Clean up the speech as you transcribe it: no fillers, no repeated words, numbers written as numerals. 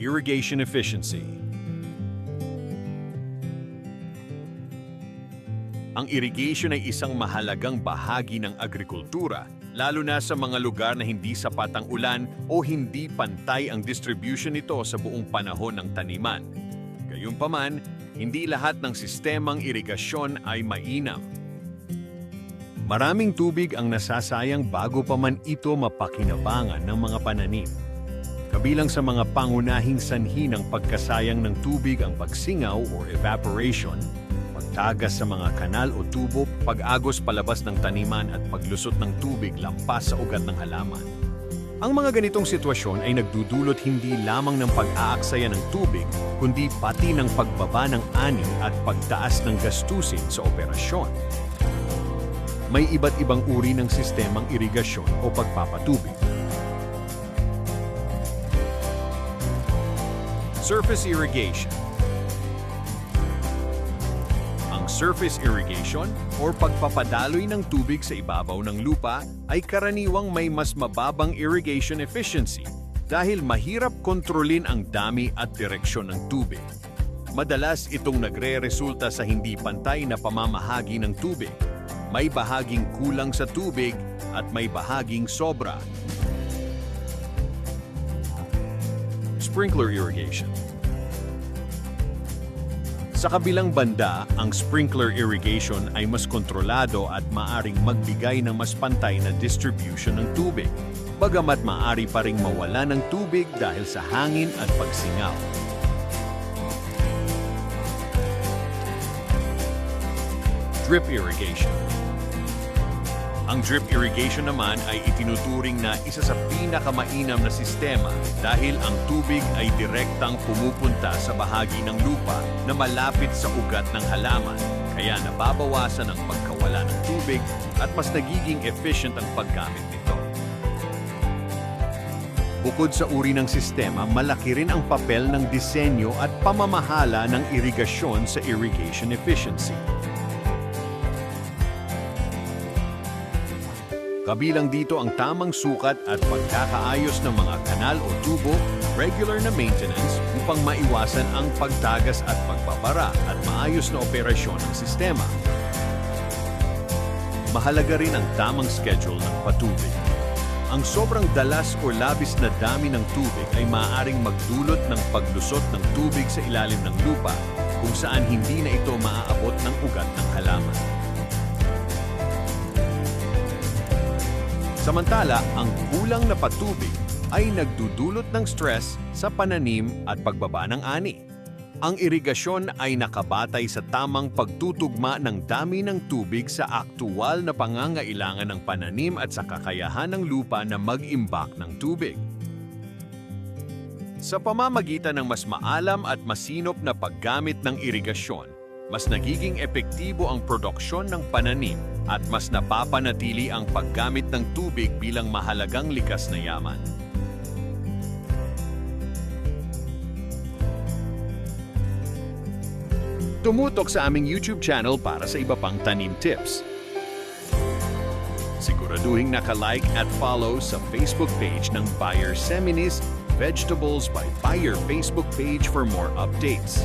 Irrigation efficiency. Ang irrigation ay isang mahalagang bahagi ng agrikultura, lalo na sa mga lugar na hindi sapat ang ulan o hindi pantay ang distribution nito sa buong panahon ng taniman. Gayunpaman, hindi lahat ng sistemang irigasyon ay mainam. Maraming tubig ang nasasayang bago pa man ito mapakinabangan ng mga pananim. Kabilang sa mga pangunahing sanhi ng pagkasayang ng tubig ang pagsingaw o evaporation, pagtagas sa mga kanal o tubo, pag-agos palabas ng taniman at paglusot ng tubig lampas sa ugat ng halaman. Ang mga ganitong sitwasyon ay nagdudulot hindi lamang ng pag-aaksaya ng tubig, kundi pati ng pagbaba ng ani at pagtaas ng gastusin sa operasyon. May iba't ibang uri ng sistemang irigasyon o pagpapatubig. Surface irrigation. Ang surface irrigation o pagpapadaloy ng tubig sa ibabaw ng lupa ay karaniwang may mas mababang irrigation efficiency dahil mahirap kontrolin ang dami at direksyon ng tubig. Madalas itong nagre-resulta sa hindi pantay na pamamahagi ng tubig. May bahaging kulang sa tubig at may bahaging sobra. Sprinkler irrigation. Sa kabilang banda, ang sprinkler irrigation ay mas kontrolado at maaring magbigay ng mas pantay na distribution ng tubig, bagamat maaari pa ring mawala ng tubig dahil sa hangin at pagsingaw. Drip irrigation. Ang drip irrigation naman ay itinuturing na isa sa pinakamainam na sistema dahil ang tubig ay direktang pumupunta sa bahagi ng lupa na malapit sa ugat ng halaman, kaya nababawasan ang pagkawala ng tubig at mas nagiging efficient ang paggamit nito. Bukod sa uri ng sistema, malaki rin ang papel ng disenyo at pamamahala ng irigasyon sa irrigation efficiency. Kabilang dito ang tamang sukat at pagkakaayos ng mga kanal o tubo, regular na maintenance upang maiwasan ang pagtagas at pagbabara at maayos na operasyon ng sistema. Mahalaga rin ang tamang schedule ng patubig. Ang sobrang dalas o labis na dami ng tubig ay maaaring magdulot ng paglusot ng tubig sa ilalim ng lupa kung saan hindi na ito maaabot ng ugat ng halaman. Samantala, ang kulang na patubig ay nagdudulot ng stress sa pananim at pagbaba ng ani. Ang irigasyon ay nakabatay sa tamang pagtutugma ng dami ng tubig sa aktual na pangangailangan ng pananim at sa kakayahan ng lupa na mag-imbak ng tubig. Sa pamamagitan ng mas maalam at masinop na paggamit ng irigasyon, mas nagiging epektibo ang produksyon ng pananim at mas napapanatili ang paggamit ng tubig bilang mahalagang likas na yaman. Tumutok sa aming YouTube channel para sa iba pang tanim tips. Siguraduhin naka-like at follow sa Facebook page ng Bayer Seminis Vegetables by Bayer Facebook page for more updates.